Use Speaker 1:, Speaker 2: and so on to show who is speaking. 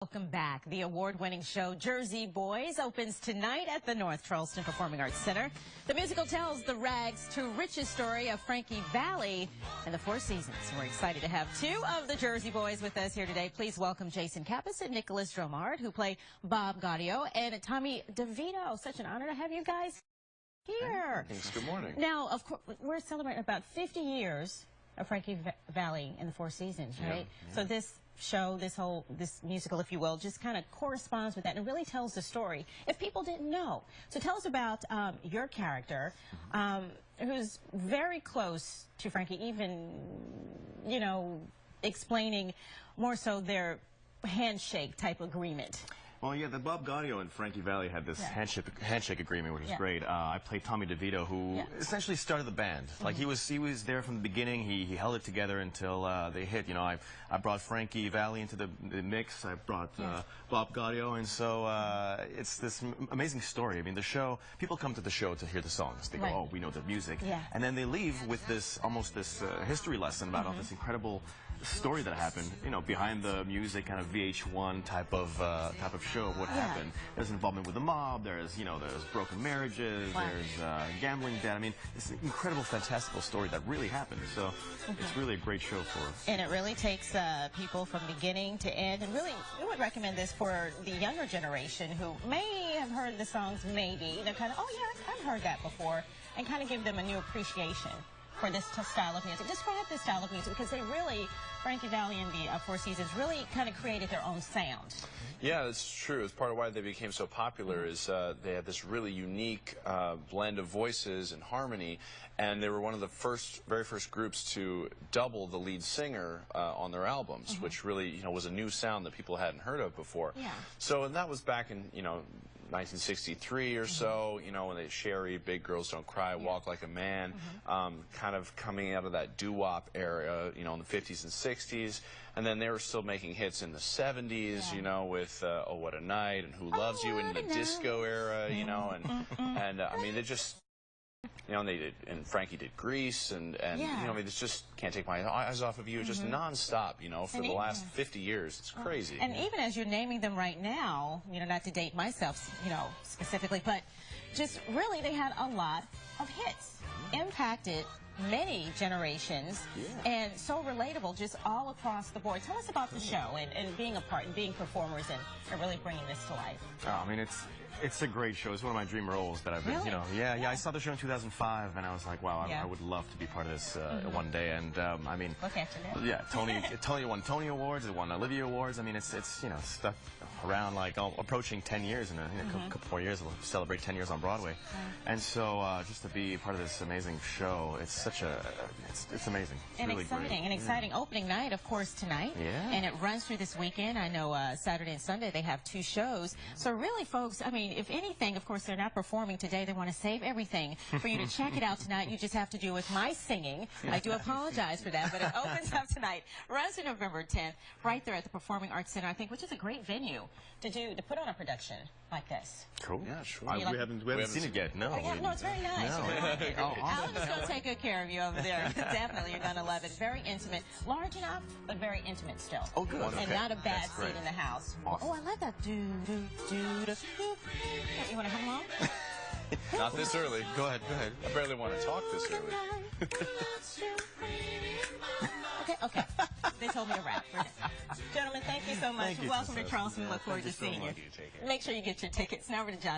Speaker 1: Welcome back. The award-winning show Jersey Boys opens tonight at the North Charleston Performing Arts Center. The musical tells the rags to riches story of Frankie Valli and the Four Seasons. We're excited to have two of the Jersey Boys with us here today. Please welcome Jason Kappas and Nicholas Dromard, who play Bob Gaudio, and Tommy DeVito. Such an honor to have you guys here.
Speaker 2: Thanks. Good morning.
Speaker 1: Now, of course, we're celebrating about 50 years of Frankie Valli and the Four Seasons, right?
Speaker 2: Yeah.
Speaker 1: So this show, this musical, if you will, just kind of corresponds with that and really tells the story, if people didn't know. So tell us about your character, who's very close to Frankie, even, you know, explaining more so their handshake type agreement.
Speaker 2: Well, yeah, the Bob Gaudio and Frankie Valli had this handshake agreement, which is great. I played Tommy DeVito, who essentially started the band. Like he was there from the beginning. He held it together until they hit. You know, I brought Frankie Valli into the mix. I brought Bob Gaudio, and so it's this amazing story. I mean, the show. People come to the show to hear the songs. They go, "Oh, we know the music," and then they leave with this almost this history lesson about all this incredible story that happened, you know, behind the music, kind of VH1 type of show of what happened. There's involvement with the mob. There's, you know, there's broken marriages. There's gambling debt. I mean, it's an incredible, fantastical story that really happened. So it's really a great show for us.
Speaker 1: And it really takes people from beginning to end. And really, we would recommend this for the younger generation who may have heard the songs, maybe. They're kind of, oh yeah, I've heard that before, and kind of give them a new appreciation for this style of music. Describe this style of music, because they really, Frankie Valli and the Four Seasons really kind of created their own sound.
Speaker 3: Yeah, that's true. It's part of why they became so popular is they had this really unique blend of voices and harmony, and they were one of the very first groups to double the lead singer on their albums, which really, you know, was a new sound that people hadn't heard of before. Yeah. So, and that was back in, you know, 1963 or so, you know, when they Sherry, Big Girls Don't Cry, Walk Like a Man, kind of coming out of that doo-wop era, you know, in the 50s and 60s. And then they were still making hits in the 70s, you know, with Oh What a Night and Who Loves You in the disco era, you know, and I mean, they just, you know, and Frankie did Grease, and you know, I mean, it's just Can't Take My Eyes Off of You, just nonstop, you know, for the last 50 years. It's crazy.
Speaker 1: And even as you're naming them right now, you know, not to date myself, you know, specifically, but just really they had a lot of hits, impacted many generations, and so relatable just all across the board. Tell us about the show and being a part and being performers and really bringing this to life.
Speaker 2: Oh, I mean, it's a great show. It's one of my dream roles that I've been, you know, I saw the show in 2005, and I was like, wow, I would love to be part of this one day. And I mean,
Speaker 1: look after that.
Speaker 2: Yeah, Tony won Tony Awards, it won Olivia Awards. I mean, it's you know, stuff around like approaching 10 years in a couple more years. We'll celebrate 10 years on Broadway, and so just to be part of this amazing show, it's such a it's amazing. It's
Speaker 1: and
Speaker 2: really
Speaker 1: exciting,
Speaker 2: great.
Speaker 1: and exciting opening night, of course, tonight. And it runs through this weekend. I know Saturday and Sunday they have 2 shows. So really, folks, I mean, if anything, of course, they're not performing today. They want to save everything for you to check it out tonight. You just have to do with my singing. I do apologize for that, but it opens up tonight. Runs through November 10th, right there at the Performing Arts Center, I think, which is a great venue to put on a production like this.
Speaker 2: Cool.
Speaker 3: Yeah, sure.
Speaker 2: We haven't seen it yet. No.
Speaker 1: Yeah, no, it's very nice.
Speaker 2: No.
Speaker 1: Alan is going to take good care of you over there. Definitely, you're going to love it. Very intimate. Large enough, but very intimate still.
Speaker 2: Oh, good.
Speaker 1: And not a bad seat in the house.
Speaker 2: Awesome.
Speaker 1: Oh, I like that. You want to come along?
Speaker 3: Not this early.
Speaker 2: Go ahead.
Speaker 3: I barely want to talk this early.
Speaker 1: Okay. They told me to wrap. Gentlemen, thank you so much. Welcome to Charleston. We look forward to seeing you. Make sure you get your tickets. Now over to John.